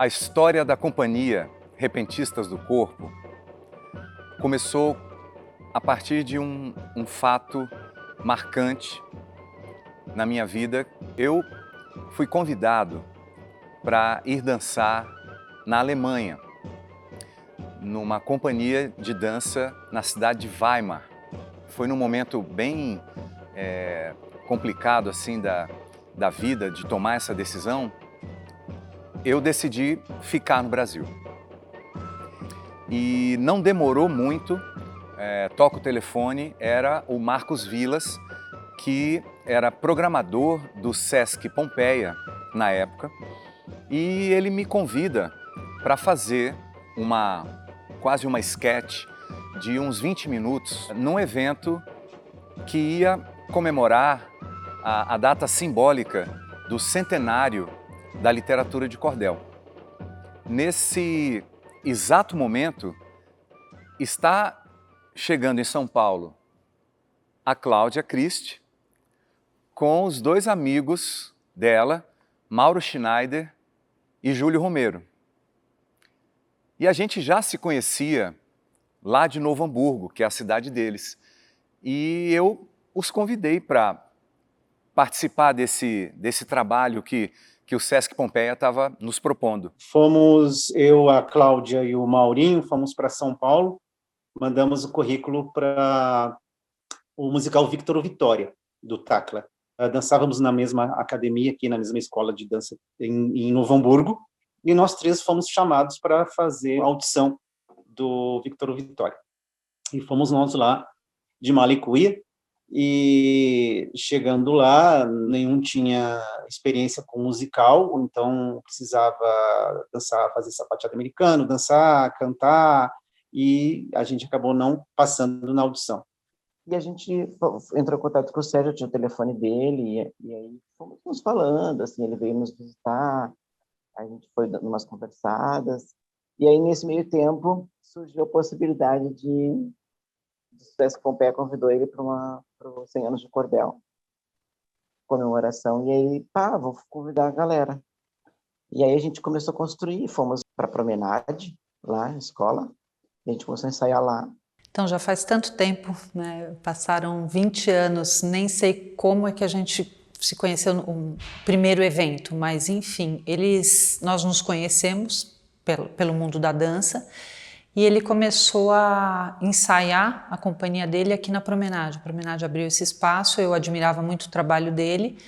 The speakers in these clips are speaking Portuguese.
A história da companhia Repentistas do Corpo começou a partir de um fato marcante na minha vida. Eu fui convidado para ir dançar na Alemanha, numa companhia de dança na cidade de Weimar. Foi num momento bem complicado assim da vida, de tomar essa decisão. Eu decidi ficar no Brasil. E não demorou muito, toca o telefone, era o Marcos Vilas, que era programador do Sesc Pompeia na época, e ele me convida para fazer quase uma sketch de uns 20 minutos num evento que ia comemorar a data simbólica do centenário da literatura de cordel. Nesse exato momento, está chegando em São Paulo a Cláudia Christ com os dois amigos dela, Mauro Schneider e Júlio Romero. E a gente já se conhecia lá de Novo Hamburgo, que é a cidade deles. E eu os convidei para participar desse trabalho que o Sesc Pompeia estava nos propondo. Fomos, eu, a Cláudia e o Maurinho, fomos para São Paulo, mandamos o currículo para o musical Victor Vitória, do Tacla. Dançávamos na mesma academia, aqui na mesma escola de dança em Novo Hamburgo, e nós três fomos chamados para fazer a audição do Victor Vitória. E fomos nós lá de Malicuia, e chegando lá, nenhum tinha experiência com musical, então precisava dançar, fazer sapateado americano, dançar, cantar, e a gente acabou não passando na audição. E a gente entrou em contato com o Sérgio, tinha o telefone dele, e aí fomos nos falando, assim, ele veio nos visitar, a gente foi dando umas conversadas, e aí nesse meio tempo surgiu a possibilidade de o Sesc Pompeia convidou ele para os 100 anos de cordel, comemoração, e aí, vou convidar a galera. E aí a gente começou a construir, fomos para a Promenade, lá na escola, e a gente começou a ensaiar lá. Então já faz tanto tempo, né? Passaram 20 anos, nem sei como é que a gente se conheceu no primeiro evento, mas enfim, nós nos conhecemos pelo mundo da dança, e ele começou a ensaiar a companhia dele aqui na Promenade. A Promenade abriu esse espaço, eu admirava muito o trabalho dele,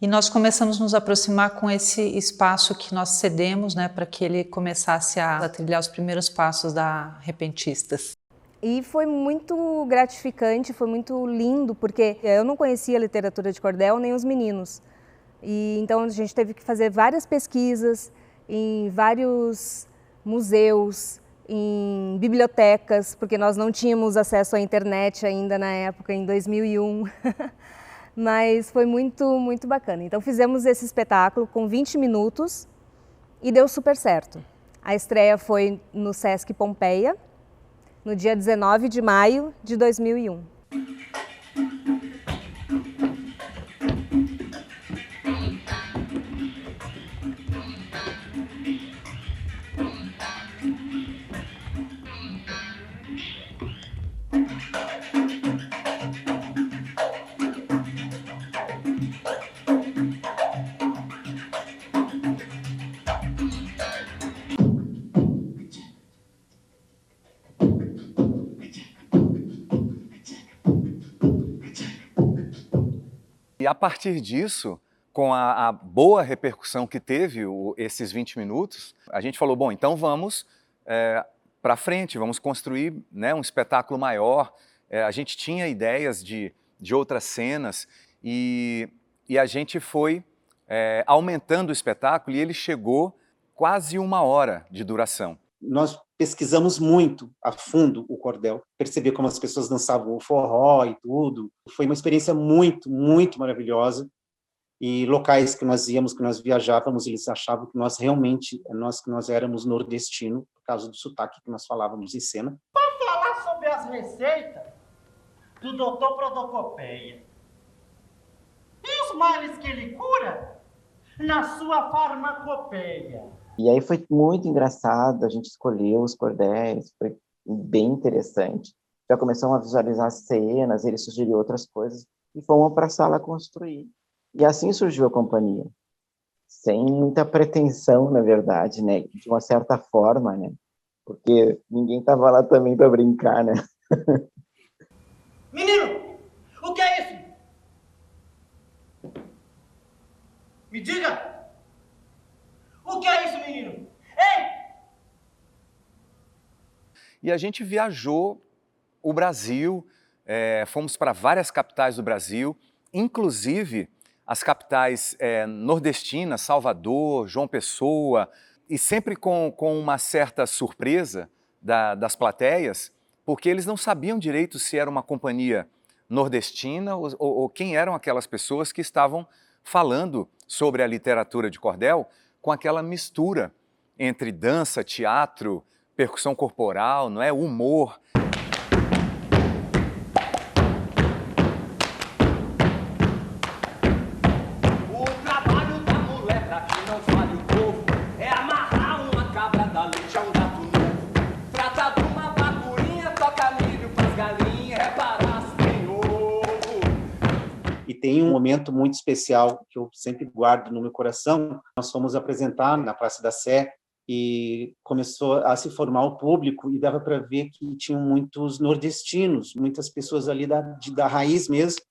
e nós começamos a nos aproximar com esse espaço que nós cedemos, né, para que ele começasse a trilhar os primeiros passos da Repentistas. E foi muito gratificante, foi muito lindo, porque eu não conhecia a literatura de cordel nem os meninos. E então a gente teve que fazer várias pesquisas em vários museus, em bibliotecas, porque nós não tínhamos acesso à internet ainda na época, em 2001. Mas foi muito, muito bacana. Então fizemos esse espetáculo com 20 minutos e deu super certo. A estreia foi no Sesc Pompeia, no dia 19 de maio de 2001. E a partir disso, com a boa repercussão que teve esses 20 minutos, a gente falou, bom, então vamos para frente, vamos construir, né, um espetáculo maior. A gente tinha ideias de outras cenas e a gente foi aumentando o espetáculo e ele chegou quase 1 hora de duração. Nós pesquisamos muito a fundo o cordel, perceber como as pessoas dançavam o forró e tudo. Foi uma experiência muito, muito maravilhosa. E locais que nós íamos, que nós viajávamos, eles achavam que nós realmente, que nós éramos nordestinos, por causa do sotaque que nós falávamos em cena. Para falar sobre as receitas do Dr. Protocopeia e os males que ele cura na sua farmacopeia. E aí foi muito engraçado, a gente escolheu os cordéis, foi bem interessante. Já começamos a visualizar as cenas, ele sugeriu outras coisas, e fomos para a sala construir. E assim surgiu a companhia, sem muita pretensão, na verdade, né? De uma certa forma, né? Porque ninguém estava lá também para brincar, né? Menino, o que é isso? Me diga! O que é isso, menino? Ei! E a gente viajou o Brasil, fomos para várias capitais do Brasil, inclusive as capitais nordestinas, Salvador, João Pessoa, e sempre com uma certa surpresa das plateias, porque eles não sabiam direito se era uma companhia nordestina ou quem eram aquelas pessoas que estavam falando sobre a literatura de cordel com aquela mistura entre dança, teatro, percussão corporal, não é? Humor. O trabalho da mulher, pra quem não fale pouco, é amarrar uma cabra da leite a um gato novo. Trata de uma bacurinha, toca milho pras galinhas, reparar se tem ovo. E tem um momento muito especial que eu sempre guardo no meu coração. Nós fomos apresentar na Praça da Sé e começou a se formar o público e dava para ver que tinham muitos nordestinos, muitas pessoas ali da raiz mesmo.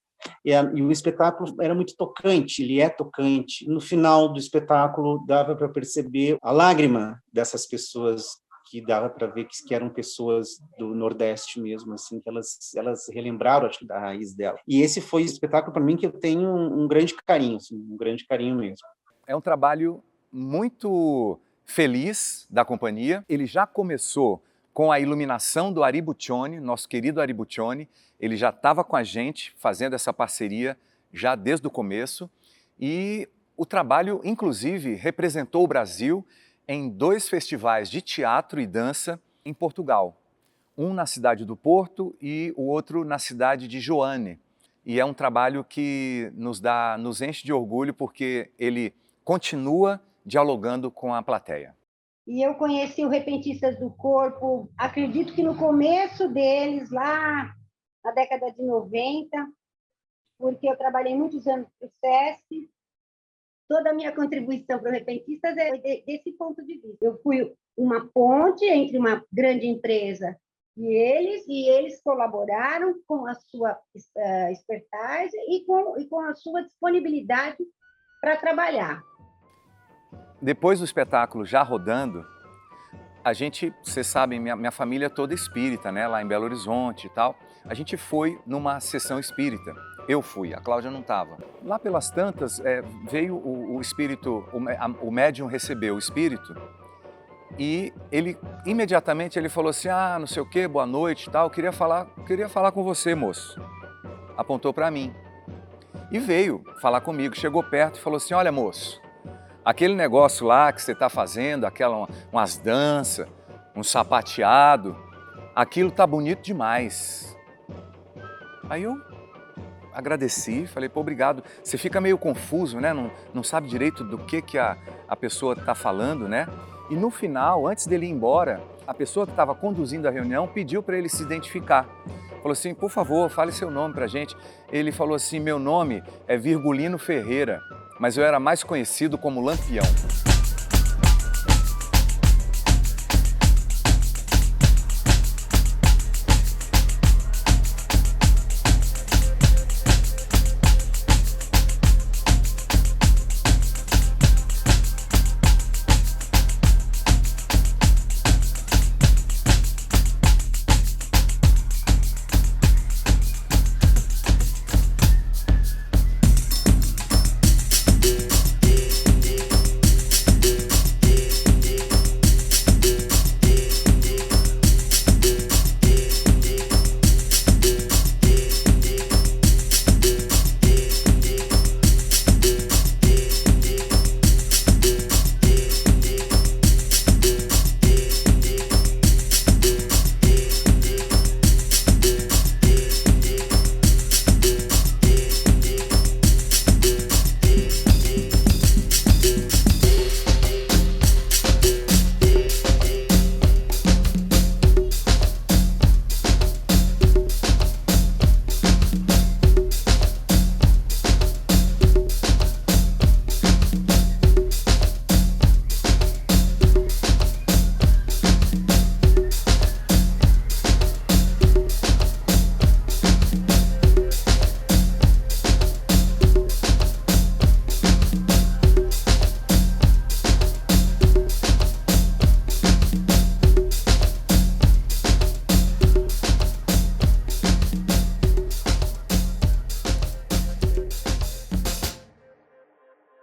E o espetáculo era muito tocante, ele é tocante. No final do espetáculo dava para perceber a lágrima dessas pessoas, que dava para ver que eram pessoas do Nordeste mesmo, assim, que elas relembraram, acho que, da raiz dela. E esse foi o espetáculo, para mim, que eu tenho um grande carinho, assim, um grande carinho mesmo. É um trabalho muito feliz da companhia. Ele já começou com a iluminação do Ari Buccioni, nosso querido Ari Buccioni. Ele já estava com a gente fazendo essa parceria já desde o começo. E o trabalho, inclusive, representou o Brasil em 2 festivais de teatro e dança em Portugal. Um na cidade do Porto e o outro na cidade de Joane. E é um trabalho que nos enche de orgulho porque ele continua dialogando com a plateia. E eu conheci o Repentistas do Corpo, acredito que no começo deles, lá na década de 90, porque eu trabalhei muitos anos para o SESC. Toda a minha contribuição para o Repentistas é desse ponto de vista. Eu fui uma ponte entre uma grande empresa e eles colaboraram com a sua expertise e com a sua disponibilidade para trabalhar. Depois do espetáculo já rodando, a gente, vocês sabem, minha família é toda espírita, né, lá em Belo Horizonte e tal. A gente foi numa sessão espírita. Eu fui, a Cláudia não estava. Lá pelas tantas, veio o espírito, o médium recebeu o espírito e ele, imediatamente, ele falou assim, não sei o quê, boa noite e tal, queria falar com você, moço. Apontou para mim. E veio falar comigo, chegou perto e falou assim, olha, moço, aquele negócio lá que você está fazendo, umas danças, um sapateado, aquilo tá bonito demais. Aí eu agradeci, falei, pô, obrigado. Você fica meio confuso, né? Não sabe direito do que a pessoa está falando, né? E no final, antes dele ir embora, a pessoa que estava conduzindo a reunião pediu para ele se identificar. Falou assim, por favor, fale seu nome para a gente. Ele falou assim, meu nome é Virgulino Ferreira, mas eu era mais conhecido como Lampião.